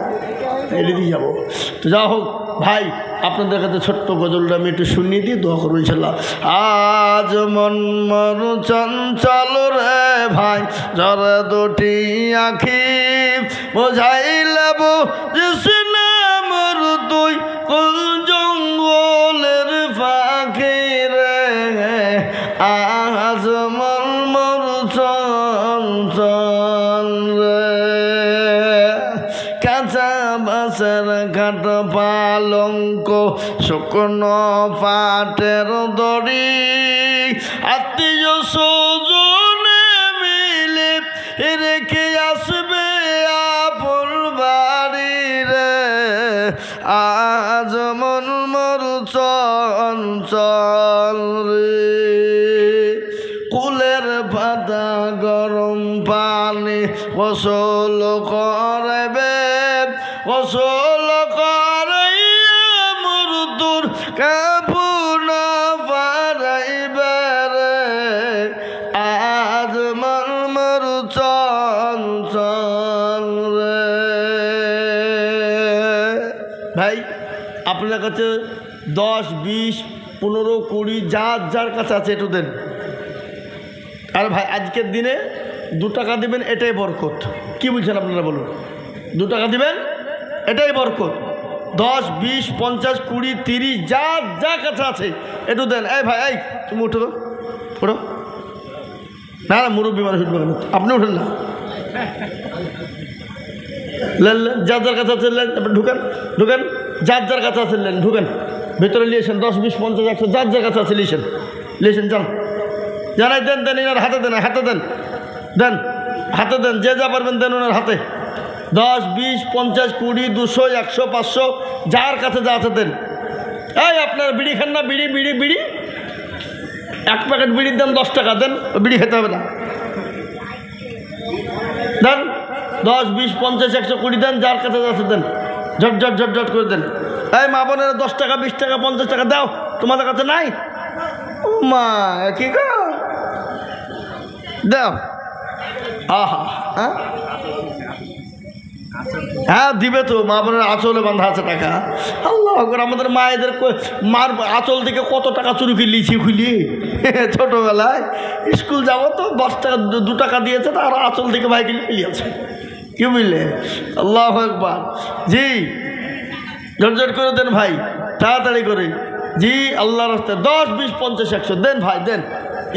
এটা দিয়ে যাবো। তো যা হোক ভাই, আপনাদের কাছে ছোট্ট গজলটা আমি একটু শুনিয়ে দিই, দোয়া করবো ইনশাল্লাহ। আজ মন মরু চঞ্চল রে ভাই, ঝরে 2টি আখি বোঝাইলে বুঝিসনা মোর তুই কোন জঙ্গলের পাখি রে। আজ মন মরু চঞ্চল রে, কাঁচা বাসের ঘাট পালঙ্ক, শুকনো পাটের দড়ি, আত্মীয় স্বজনে মিলে রেখে আসবে আপন বাড়ি রে। আজ মন মরু চঞ্চল রে, কুলের পাতা গরম পানি গোসল করবে, গোসল করে মৃত্যুর কাপুন পারাইবে রে। আজ মন মরু চঞ্চল রে। ভাই আপনার কাছে 10, 20, 15, 20 যার যার কাছে আছে একটু দেন। আর ভাই আজকের দিনে 2 টাকা দিবেন, এটাই বরকত। কি বলছেন আপনারা বলুন? 2 টাকা দিবেন, এটাই বরকত। 10, 20, 50, 20, 30 যা যা কাছে আছে একটু দেন। এই ভাই, এই তুমি উঠো তো, উঠো। না না, মুরব্বী মানুষ উঠবে কেন? আপনি উঠেন না, লেন লেন, যার যার কাছে আছে লেন, ঢুকেন ঢুকেন, যার যার কাছে আছে লেন, ঢুকেন ভিতরে লিয়েছেন। 10, 20, 50, 100 যার যার কাছে আছে লিয়েছেন, লিয়েছেন, যান জানাই দেন, দেন এনার হাতে দেন, হাতে দেন, দেন হাতে দেন, যে যা পারবেন দেন ওনার হাতে। 10, 20, 50, 20, 200, 100, 500 যার কাছে যা আছে দেন। এই আপনার বিড়ি খান না? বিড়ি বিড়ি বিড়ি, এক প্যাকেট বিড়ির দাম 10 টাকা, দেন, বিড়ি খেতে হবে না, দেন। 10, 20, 50, 100, 20 দেন, যার কাছে আছে দেন, ঝট ঝট ঝট ঝট করে দেন। এই মা বোনেরা 10 টাকা, 20 টাকা, 50 টাকা দাও, তোমাদের কাছে নাই? ও মা, কি গো, দাও। আহা, হ্যাঁ হ্যাঁ দিবে তো, মা বোনের আঁচলে বাঁধা আছে টাকা। আল্লাহ আকবার, আমাদের মায়েদের মার আঁচল থেকে কত টাকা চুরি লিছি খুলি ছোটোবেলায়। স্কুল যাবো তো 10 টাকা 2 টাকা দিয়েছে, তার আঁচল থেকে ভাই কিনে মিলিয়েছে, কি বুঝলে? আল্লাহ আকবার। জি ঝটঝট করে দেন ভাই, তাড়াতাড়ি করে। জি আল্লাহ রাস্তায় 10, 20, 50, 100 দেন ভাই, দেন।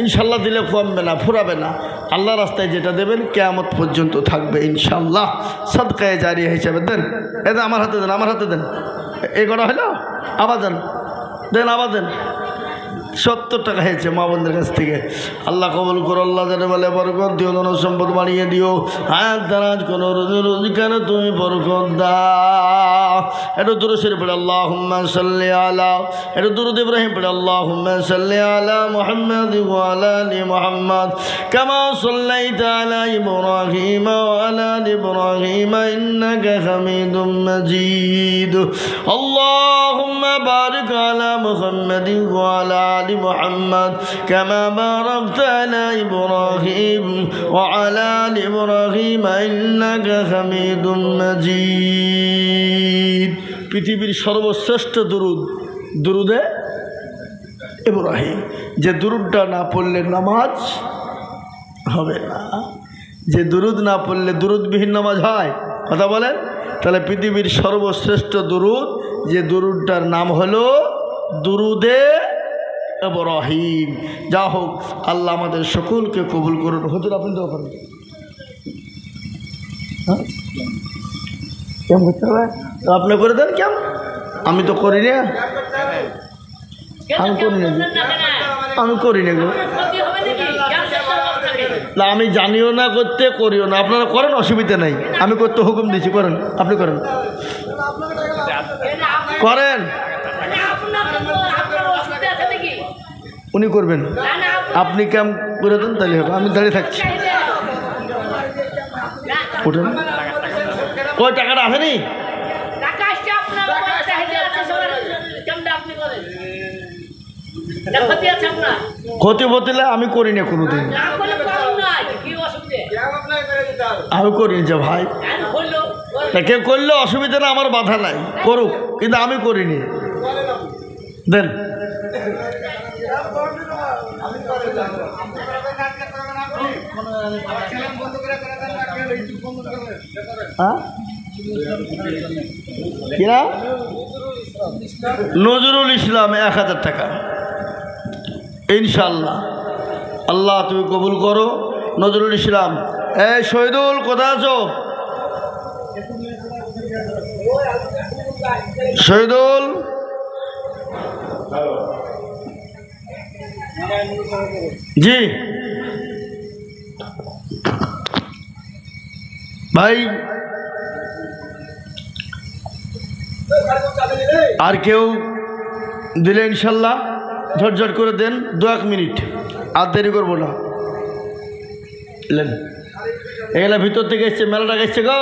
ইনশাল্লাহ দিলে কমবে না, ফুরাবে না। আল্লাহ রাস্তায় যেটা দেবেন কিয়ামত পর্যন্ত থাকবে ইনশাল্লাহ, সাদকায়ে জারিয়া হিসাবে দেন। এটা আমার হাতে দেন, আমার হাতে দেন। এই করা হলো, আবার দেন, দেন আবার দেন। 70 টাকা হয়েছে মা বোনদের কাছ থেকে। আল্লাহ কবুল করো, আল্লাহ যেন বলে বরকত দিও, ধন সম্পদ বাড়িয়ে দিও, হায়াত দারাজ কোনো রোজগারে তুমি বরকত দাও। একটু দুরূদ শরীফ পড়ে আল্লাহুম্মা সাল্লি আলা, একটু দুরূদ ইব্রাহিম পড়ে আল্লাহুম্মা সাল্লি আলা মুহাম্মাদ ওয়া আলা আলি মুহাম্মাদ কামা সাল্লাইতা আলা ইব্রাহিম ওয়া আলা আলি ইব্রাহিম ইন্নাকা হামিদুম মাজিদ। আল্লাহুম্মা বারিক আলা মুহাম্মাদ ওয়া আলা آل محمد كما باركت على إبراهيم وعلى آل إبراهيم إنك حميد مجيد। পৃথিবীর সর্বশ্রেষ্ঠ দুরুদ, দুরুদে ইব্রাহিম। যে দুরুদটা না পড়লে নামাজ হবে না, যে দুরুদ না পড়লে দুরুদবিহীন নামাজ হয়, কথা বলেন? তাহলে পৃথিবীর সর্বশ্রেষ্ঠ দুরুদ, যে দুরুদটার নাম হলো দুরুদে ইব্রাহিম। যা হোক, আল্লাহ আমাদের সকলকে কবুল করুন। হুজুর আপনি দোয়া করেন। হ্যাঁ কেমন করতে হবে? আপনি করে দেন। কেমন? আমি তো করি না, আমি করি না, আমি করি না গো, না আমি জানিও না করতে, করিও না। আপনারা করেন, অসুবিধা নাই, আমি করতে হুকুম দিচ্ছি, করেন, আপনি করেন, করেন, উনি করবেন, আপনি কাম করে দেন, তাহলে হবে। আমি দাঁড়িয়ে থাকছি, উঠেন। ওই টাকাটা আসেনি, ক্ষতি বতিলে আমি করি না কোনোদিন, আমি করি যে ভাই, কেউ করলে অসুবিধা না, আমার বাধা নাই, করুক, কিন্তু আমি করিনি। দেন কিনা? নজরুল ইসলাম 1000 টাকা ইনশাল্লাহ। আল্লাহ তুমি কবুল করো। নজরুল ইসলাম। এই শহীদুল, কোথায় আছো? শহীদুল, জি ভাই, আর কেউ দিলে ইনশাল্লাহ ঝটঝট করে দেন, 2-1 মিনিট, আর দেরি করবো না। এগুলা ভিতর থেকে এসছে, মেলা টাকা এসছে গো,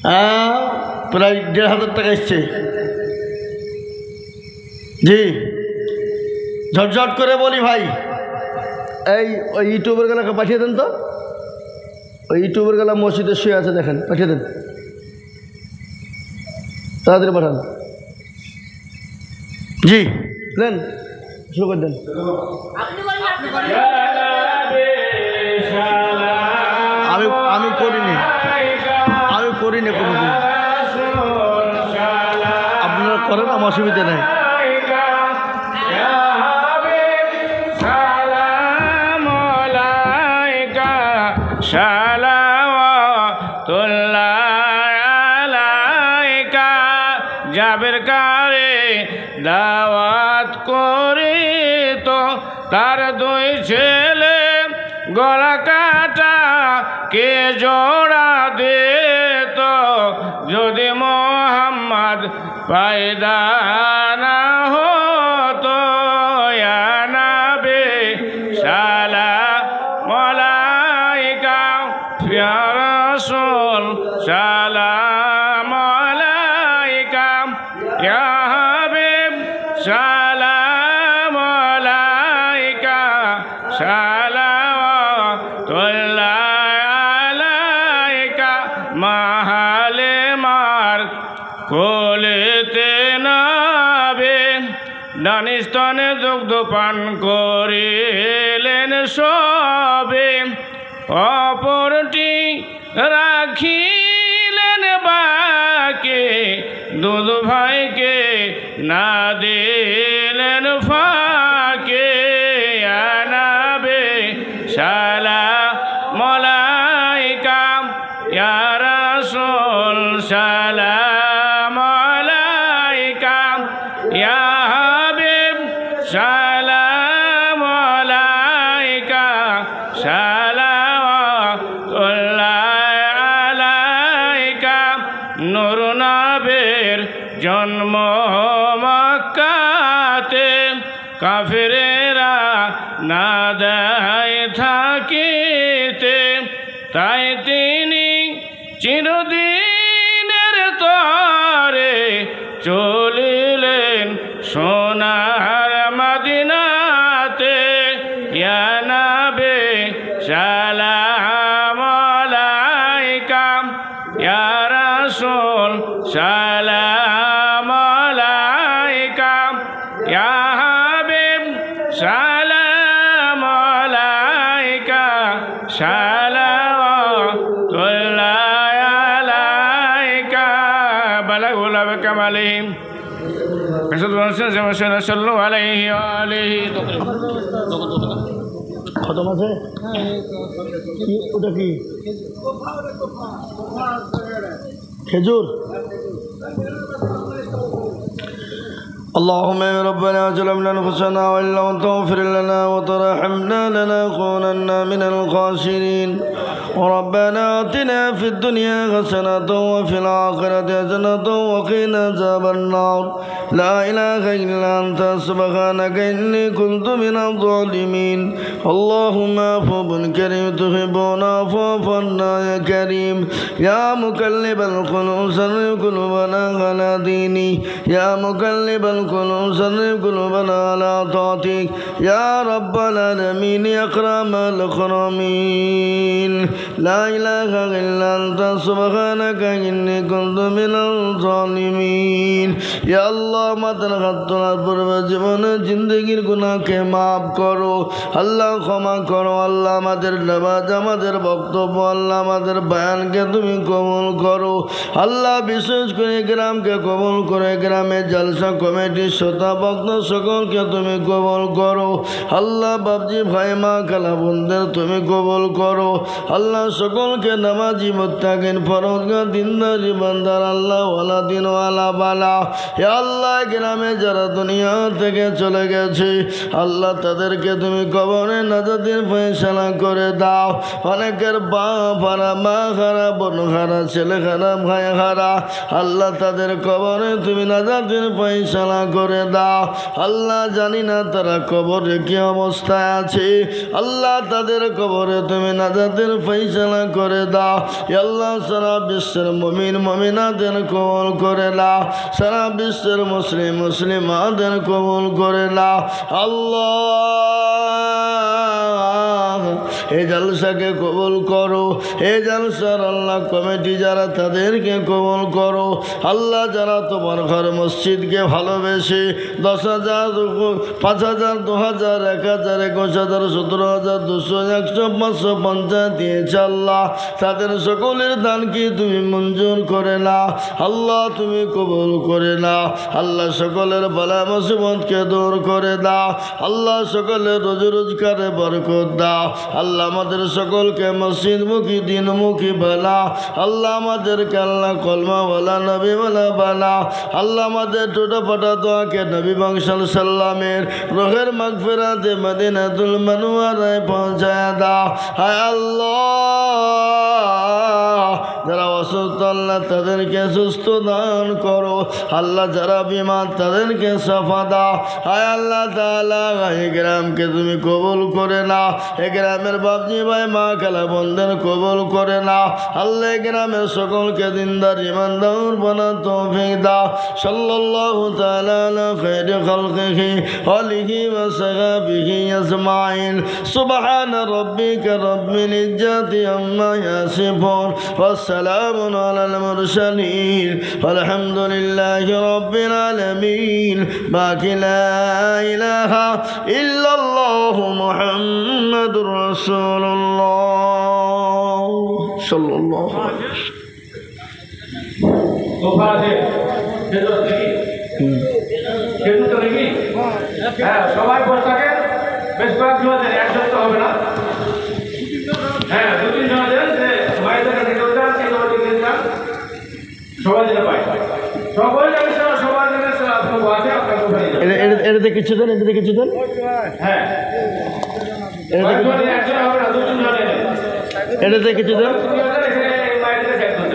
হ্যাঁ প্রায় 1500 টাকা এসছে। জি ঝটঝট করে বলি ভাই, এই ওই ইউটিউবের গেলাকে পাঠিয়ে দেন তো, ওই ইউটিউবের গেলা মসজিদে শুয়ে আছে, দেখেন, পাঠিয়ে দেন, তাড়াতাড়ি পাঠান। জি দেন, শুরু করে দেন। আমি করিনি, আমি করিনি কোনোদিন। পারেন, আমার অসুবিধা নেই। জাবের কারে দাওয়াত করে তো তার দুই ছেলে গলা কাটা কে জোড়া দে তো যদি মোহাম্মদ পয়দা না হতো ইয়া নবী সালাম আলাইকা ইয়া রাসূল সালাম আলাইকা ইয়া হাবিব সালাম আলাইকা সালাওয়াতুল্লাহ আলাইকা মাহালে মার কোলেতে নাবে দানিস্তনে দুগ্ধ পান করিলেন সবে অপরটি রাখিলেন বাকে দুধ ভাইকে না দিলেন ফাঁকে আনাবে সালাম আলাইকা ইয়া রাসূল সালাম আলাইকা ইয়া হাবিব সালাম আলাইকা সালাওয়াতুল্লাহ আলাইকা নূর নবীর জন্ম মক্কাতে কাফেরেরা না দেয় থাকিতে তাই তিনি চিরদিনের তরে চলিলেন সোনার মদিনাতে ইয়া নবী সালাম আলাইকা ইয়া রাসূল সালাম আলাইকা ইয়া হাবিব সালাম আলাইকা সালাওয়াতুল্লাহ আলাইকা বালাগুল কামালিহিম সাল্লু আলাইহি ওয়া আলিহি। খতম আছে? ওটা কি খেজুর? اللهم يا ربنا ظلمنا انفسنا وان لم تغفر لنا وترحمنا لنكونن من الخاسرين. ربنا آتنا في الدنيا حسنة وفي الآخرة حسنة وقنا عذاب النار. لا إله إلا أنت سبحانك إني كنت من الظالمين. اللهم عفو كريم تحبون عفو عنا يا كريم. يا مقلب القلوب صرف قلوبنا على ديني. يا مقلب القلوب صرف قلوبنا على طاعتك يا رب العالمين يا أكرم الأكرمين. لا إله إلا أنت سبحانك إني كنت من الظالمين. يا الله আমাদের হাত তোলার পূর্বে জীবনের জিন্দগির গুনাহকে মাফ করো আল্লাহ, ক্ষমা করো আল্লাহ। আমাদের নামাজ, আমাদের বক্তব্য আল্লাহ, আমাদের বয়ানকে তুমি কবুল করো আল্লাহ। বিশেষ করে গ্রামকে কবুল করে, গ্রামের জলসা কমিটি শ্রোতা ভক্ত সকলকে তুমি কবুল করো আল্লাহ। বাবজি ভাই মা খালা বোনদের তুমি কবুল করো আল্লাহ। সকলকে নামাজি মুত্তাকিন ফরজগার দিনদার জীবনদার আল্লাহ ওয়ালা দিন ওয়ালা বালা। হে আল্লাহ, গ্রামে যারা দুনিয়া থেকে চলে গেছে আল্লাহ, তাদেরকে তুমি কবরে নাজাতের ফয়সালা করে দাও। অনেকের বাপ হারা, মা হারা, বোন হারা, ছেলে হারা, ভাই হারা আল্লাহ, তাদের কবরে তুমি নাজাতের ফয়সালা করে দাও আল্লাহ। জানি না তারা কবরে কি অবস্থায় আছে আল্লাহ, তাদের কবরে তুমি নাজাতের ফয়সালা করে দাও আল্লাহ। সারা বিশ্বের মুমিন মুমিনাদের কবুল করে নাও, সারা বিশ্বের মুসলিম মুসলিমাদের কবুল করে নাও আল্লাহ। এই জলসাকে কবুল করো। এই জলসার আল্লাহ কমিটি যারা তাদেরকে কবুল করো। আল্লাহ যারা তোমার ঘর মসজিদকে ভালোবেসে 10,000 5,000 2,000 1,000 21,000 17,000 200 100 500 50 দিয়েছে আল্লাহ, তাদের সকলের দান কি তুমি মঞ্জুর করে না আল্লাহ, তুমি কবুল করে না আল্লাহ। সকলের বালা মুসিবতকে দূর করে দাও আল্লাহ, সকলের রোজি রোজগারে বরকত দাও আল্লাহ। আমাদের সকলকে মসজিদমুখী দিনমুখী বানা আল্লাহ, আমাদেরকে আল্লাহ কলমাওয়ালা নবীওয়ালা বানা আল্লাহ। আমাদের ছোটপাটা দোয়াকে নবী বংশাল সাল্লামের রোহের মাগফিরাতে মদিনাতুল মুনাওয়ারায় পৌঁছায় দাও হায় আল্লাহ। যারা অসুস্থ আল্লাহ তাদেরকে সুস্থ দান করো আল্লাহ, যারা বিমার তাদেরকে সাফা দাও হায় আল্লাহ তাআলা। এই গ্রামকে তুমি কবুল করে নাও, এই গ্রামের বাপজি ভাই মা খালা বোনদের কবুল করে নাও আল্লাহ। এই গ্রামের সকলকে দিনদার ইমানদার বানা তৌফিক দাও। সাল্লাল্লাহু তাআলা আলা খায়রি খালকিহি আলিহি ওয়া সাহবিহি আজমাইন। সুবহানা রাব্বিকা রাব্বিল ইজ্জাতি আম্মা ইয়াসিফুন ওয়া সালামুন আলাল মুরসালিন আলহামদুলিল্লাহি রাব্বিল আলামিন। বাকি লা ইলাহা ইল্লাল্লাহু মুহাম্মাদুর রাসূলুল্লাহ সাল্লাল্লাহু আলাইহি সবাই বসে থাকেন, বেশ কয়েকজন আছেন, এক সপ্তাহ হবে না। হ্যাঁ, 2-3 জন আছেন যে মায়েদের কাছে কেউ যান, কেউ দিকে যান, সবাই যেতে পায়। সবাই যাবে, সবার জন্য আপনার আছে, আপনার কোথায় এটাতে কিছু দেন, এটাতে কিছু দেন। হ্যাঁ, একজন হবে না, 2-3 জন এটাতে কিছু দেন। মায়েদের কাছে একজন